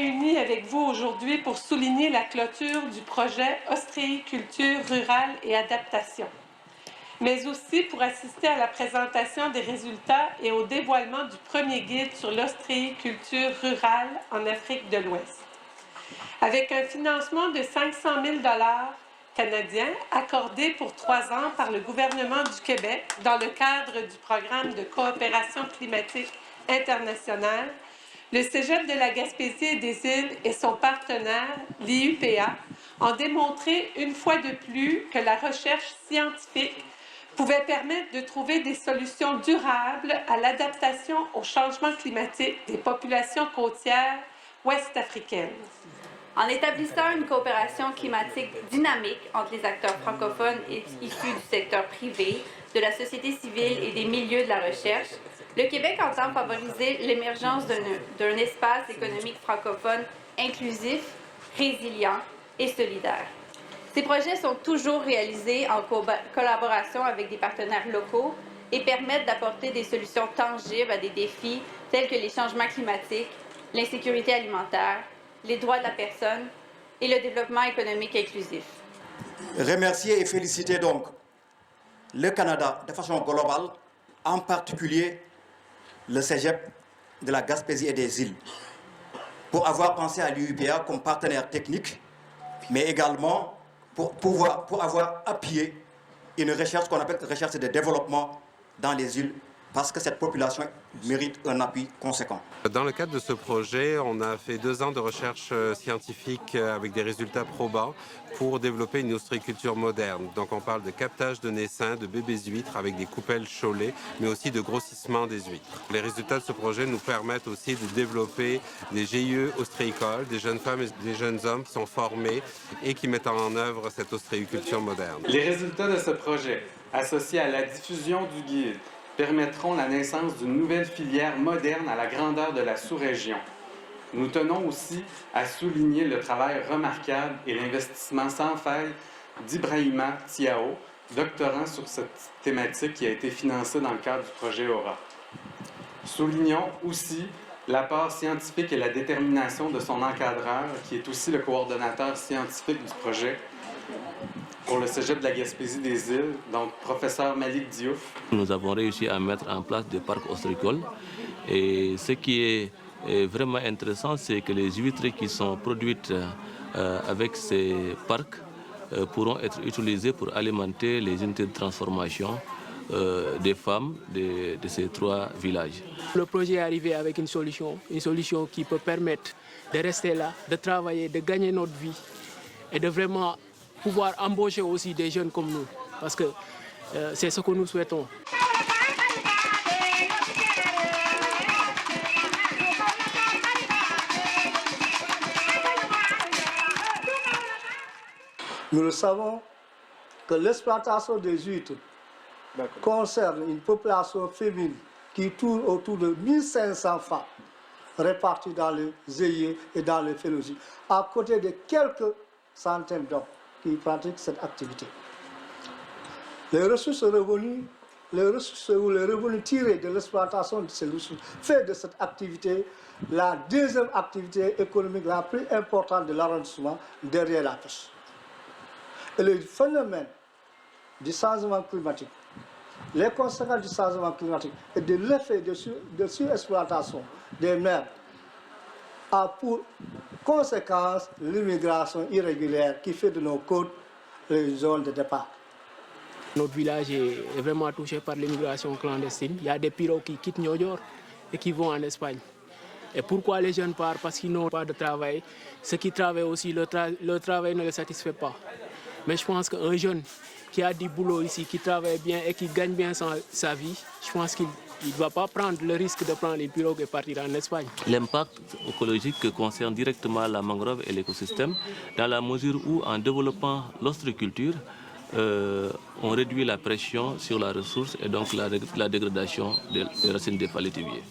réunis avec vous aujourd'hui pour souligner la clôture du projet Ostréiculture rurale et adaptation, mais aussi pour assister à la présentation des résultats et au dévoilement du premier guide sur l'ostréiculture rurale en Afrique de l'Ouest. Avec un financement de 500 000 canadiens accordé pour 3 ans par le gouvernement du Québec dans le cadre du programme de coopération climatique internationale, le Cégep de la Gaspésie et des Îles et son partenaire, l'IUPA, ont démontré une fois de plus que la recherche scientifique pouvait permettre de trouver des solutions durables à l'adaptation au changement climatique des populations côtières ouest-africaines. En établissant une coopération climatique dynamique entre les acteurs francophones et issus du secteur privé, de la société civile et des milieux de la recherche, le Québec entend favoriser l'émergence d'un espace économique francophone inclusif, résilient et solidaire. Ces projets sont toujours réalisés en collaboration avec des partenaires locaux et permettent d'apporter des solutions tangibles à des défis tels que les changements climatiques, l'insécurité alimentaire, les droits de la personne et le développement économique inclusif. Remercier et féliciter donc le Canada de façon globale, en particulier le Cégep de la Gaspésie et des Îles, pour avoir pensé à l'IUPA comme partenaire technique, mais également pour avoir appuyé une recherche qu'on appelle recherche de développement dans les îles, parce que cette population mérite un appui conséquent. Dans le cadre de ce projet, on a fait 2 ans de recherche scientifique avec des résultats probants pour développer une ostréiculture moderne. Donc on parle de captage de naissins, de bébés huîtres avec des coupelles Cholet, mais aussi de grossissement des huîtres. Les résultats de ce projet nous permettent aussi de développer des GIE ostréicoles, des jeunes femmes et des jeunes hommes qui sont formés et qui mettent en œuvre cette ostréiculture moderne. Les résultats de ce projet, associés à la diffusion du guide, permettront la naissance d'une nouvelle filière moderne à la grandeur de la sous-région. Nous tenons aussi à souligner le travail remarquable et l'investissement sans faille d'Ibrahima Tiao, doctorant sur cette thématique qui a été financé dans le cadre du projet Aura. Soulignons aussi l'apport scientifique et la détermination de son encadreur, qui est aussi le coordonnateur scientifique du projet, pour le Cégep de la Gaspésie des Îles, donc professeur Malik Diouf. Nous avons réussi à mettre en place des parcs ostréicoles et ce qui est vraiment intéressant, c'est que les huîtres qui sont produites avec ces parcs pourront être utilisées pour alimenter les unités de transformation des femmes de ces 3 villages. Le projet est arrivé avec une solution qui peut permettre de rester là, de travailler, de gagner notre vie et de vraiment pouvoir embaucher aussi des jeunes comme nous, parce que c'est ce que nous souhaitons. Nous le savons que l'exploitation des huîtres concerne une population féminine qui tourne autour de 1500 femmes réparties dans les GIE et dans les félogies, à côté de quelques centaines d'hommes qui pratiquent cette activité. Les ressources ou les revenus tirés de l'exploitation de ces ressources fait de cette activité la deuxième activité économique la plus importante de l'arrondissement derrière la pêche. Et le phénomène du changement climatique, les conséquences du changement climatique et de l'effet de surexploitation des mers a pour conséquence l'immigration irrégulière qui fait de nos côtes les zones de départ. Notre village est vraiment touché par l'immigration clandestine. Il y a des pirogues qui quittent Niodior et qui vont en Espagne. Et pourquoi les jeunes partent? Parce qu'ils n'ont pas de travail. Ceux qui travaillent aussi, le travail ne les satisfait pas. Mais je pense qu'un jeune qui a du boulot ici, qui travaille bien et qui gagne bien sa vie, je pense qu'il ne va pas prendre le risque de prendre les pirogues et partir en Espagne. L'impact écologique concerne directement la mangrove et l'écosystème, dans la mesure où, en développant l'ostréiculture, on réduit la pression sur la ressource et donc la dégradation des racines des palétuviers.